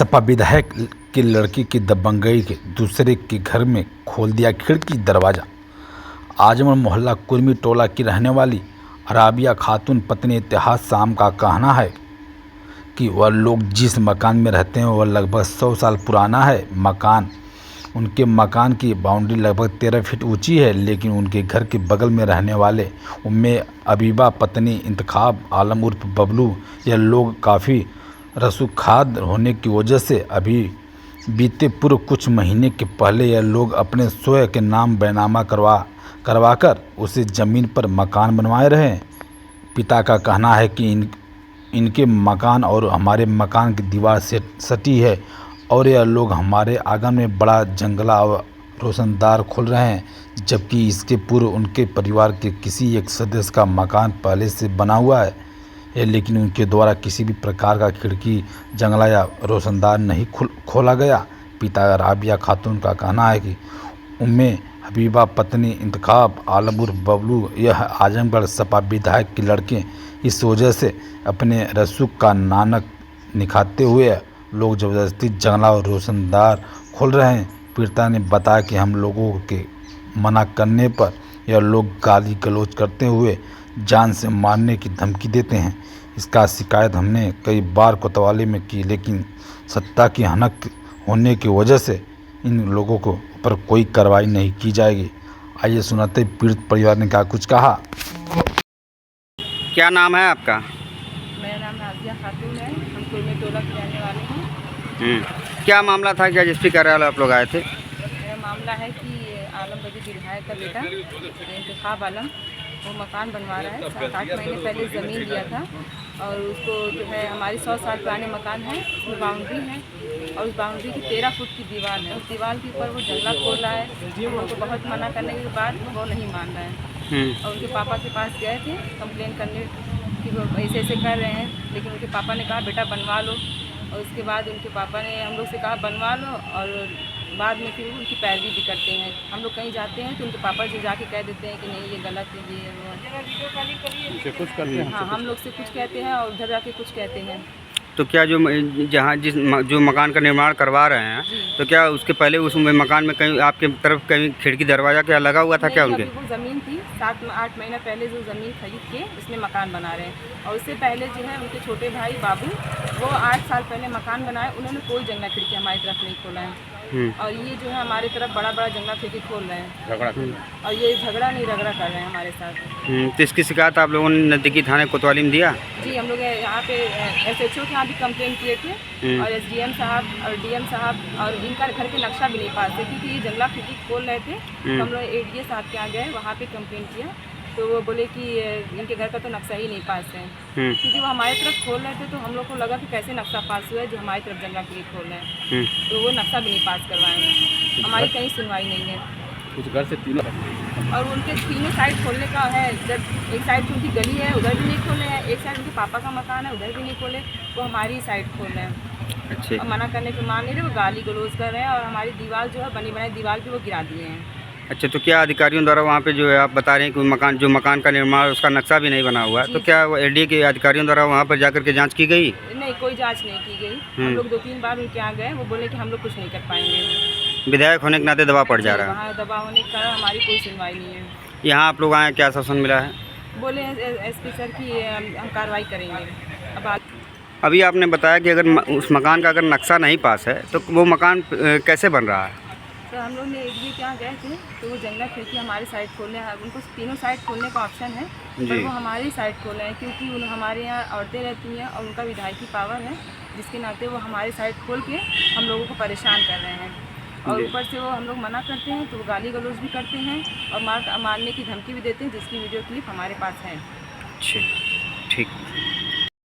सपा विधायक के लड़की की दबंगई के दूसरे के घर में खोल दिया खिड़की दरवाजा। आजमगढ़ मोहल्ला कुर्मी टोला की रहने वाली राबिया खातून पत्नी इतिहास शाम का कहना है कि वह लोग जिस मकान में रहते हैं वह लगभग 100 साल पुराना है। उनके मकान की बाउंड्री लगभग 13 फीट ऊंची है, लेकिन उनके घर के बगल में रहने वाले उम्मे अबीबा पत्नी इंतखाब आलम उर्फ बबलू, यह लोग काफ़ी रसूखदार होने की वजह से अभी बीते पूर्व कुछ महीने के पहले यह लोग अपने स्वयं के नाम बैनामा करवाकर उसे ज़मीन पर मकान बनवाए रहे। पिता का कहना है कि इनके मकान और हमारे मकान की दीवार से सटी है और यह लोग हमारे आंगन में बड़ा जंगला और रोशनदार खोल रहे हैं, जबकि इसके पूर्व उनके परिवार के किसी एक सदस्य का मकान पहले से बना हुआ है, लेकिन उनके द्वारा किसी भी प्रकार का खिड़की, जंगला या रोशनदार नहीं खोला गया। पिता राबिया खातून का कहना है कि उम्मे हबीबा पत्नी इंतखाब आलम उर्फ बबलू यह आजमगढ़ सपा विधायक के लड़के, इस वजह से अपने रसूख का नानक निखारते हुए लोग ज़बरदस्ती जंगला और रोशनदार खोल रहे हैं। पीड़िता ने बताया कि हम लोगों के मना करने पर यह लोग गाली गलौज करते हुए जान से मारने की धमकी देते हैं। इसका शिकायत हमने कई बार कोतवाली में की, लेकिन सत्ता की हनक होने की वजह से इन लोगों को पर कोई कार्रवाई नहीं की जाएगी। आइए सुनाते पीड़ित परिवार ने क्या कुछ कहा। क्या नाम है आपका? मेरा नाम राबिया खातून है। हम कुर्मी टोला के रहने वाले हैं। क्या मामला था, क्या रजिस्ट्री कार्यालय आप लोग आए थे? मेरा मामला है कि आलम बदी विधायक का बेटा इंतखाब आलम वो मकान बनवा रहा है। 7-8 महीने पहले ज़मीन लिया था और उसको जो है हमारी 100 साल पुराने मकान है, उसमें बाउंड्री है और उस बाउंड्री की 13 फुट की दीवार है। उस दीवार के ऊपर वो जंगला खोल रहा है। हम लोग को बहुत मना करने के बाद वो नहीं मान रहा है और उनके पापा के पास गए थे कंप्लेन करने कि वो ऐसे कर रहे हैं, लेकिन उनके पापा ने कहा बेटा बनवा लो और उसके बाद उनके पापा ने हम लोग से कहा बनवा लो और बाद में फिर उनकी पैरवी भी करते हैं। हम लोग कहीं जाते हैं तो उनके पापा से जाके कह देते हैं कि नहीं ये गलत है, ये वो कुछ करते हैं। हाँ, हम लोग से कुछ कहते हैं और उधर जाके कुछ कहते हैं। तो क्या जो मकान का निर्माण करवा रहे हैं, तो क्या उसके पहले उस मकान में कहीं आपके तरफ कहीं खिड़की दरवाजा क्या लगा हुआ था? क्या उनके वो ज़मीन थी 7-8 महीना पहले जो ज़मीन खरीद के उसमें मकान बना रहे हैं और उससे पहले जो है उनके छोटे भाई बाबू वो 8 साल पहले मकान बनाए, उन्होंने कोई जंगला खिड़की हमारी तरफ नहीं खोला है और ये जो है हमारे तरफ बड़ा बड़ा जंगला खिड़की खोल रहे हैं और ये झगड़ा नहीं रगड़ा कर रहे हैं हमारे साथ। तो इसकी शिकायत आप लोगों ने नज़दीकी थाने कोतवाली में दिया? जी, हम लोग यहाँ पे SHO के यहाँ भी कंप्लेन किए थे और SDM साहब और DM साहब और इनका घर के नक्शा भी नहीं पास थे क्योंकि ये जंगला खिड़की खोल रहे थे। तो हम लोग ADA साहब के यहाँ गए, वहाँ पे कंप्लेन किया तो वो बोले कि इनके घर का तो नक्शा ही नहीं पास है क्योंकि वो हमारी तरफ खोल रहे थे। तो हम लोग को लगा कि कैसे नक्शा पास हुआ है जो हमारी तरफ जंगला खिड़की खोल रहे हैं, तो वो नक्शा भी नहीं पास करवाए। हमारी कहीं सुनवाई नहीं है। कुछ घर से तीनों और उनके तीनों साइड खोलने का है, जब एक साइड उनकी गली है उधर भी नहीं खोले हैं, एक साइड उनके पापा का मकान है उधर भी नहीं खोले, वो हमारी साइड खोल रहे हैं। अच्छा। और मना करने पे मान नहीं रहे, वो गाली गलौज कर रहे हैं और हमारी दीवार जो है बनी बनाई दीवार भी वो गिरा दिए हैं। अच्छा, तो क्या अधिकारियों द्वारा वहाँ पे जो है आप बता रहे हैं कि मकान का निर्माण उसका नक्शा भी नहीं बना हुआ है, तो क्या वो ADA के अधिकारियों द्वारा वहाँ पर जाकर के जांच की गई? नहीं, कोई जांच नहीं की गई। हम लोग 2-3 बार उनके यहाँ गए, वो बोले कि हम लोग कुछ नहीं कर पाएंगे। विधायक होने के नाते दबाव पड़ जा रहा है। वहाँ दबाव होने के कारण हमारी कोई सुनवाई नहीं है। यहाँ आप लोग आए, क्या आश्वासन मिला है? बोले SP सर की हम कार्रवाई करेंगे। अब अभी आपने बताया कि अगर उस मकान का अगर नक्शा नहीं पास है तो वो मकान कैसे बन रहा है? तो हम लोग ने ADA के यहाँ गए थे तो वो जंगला खिड़की हमारी साइड खोलने हैं, उनको तीनों साइड खोलने का ऑप्शन है पर वो हमारी साइड खोले हैं क्योंकि हमारे यहाँ औरतें रहती हैं और उनका विधायकी पावर है, जिसके नाते वो हमारी साइड खोल के हम लोगों को परेशान कर रहे हैं और ऊपर से वो हम लोग मना करते हैं तो वो गाली गलौज भी करते हैं और मारने की धमकी भी देते हैं, जिसकी वीडियो क्लिप हमारे पास है। ठीक।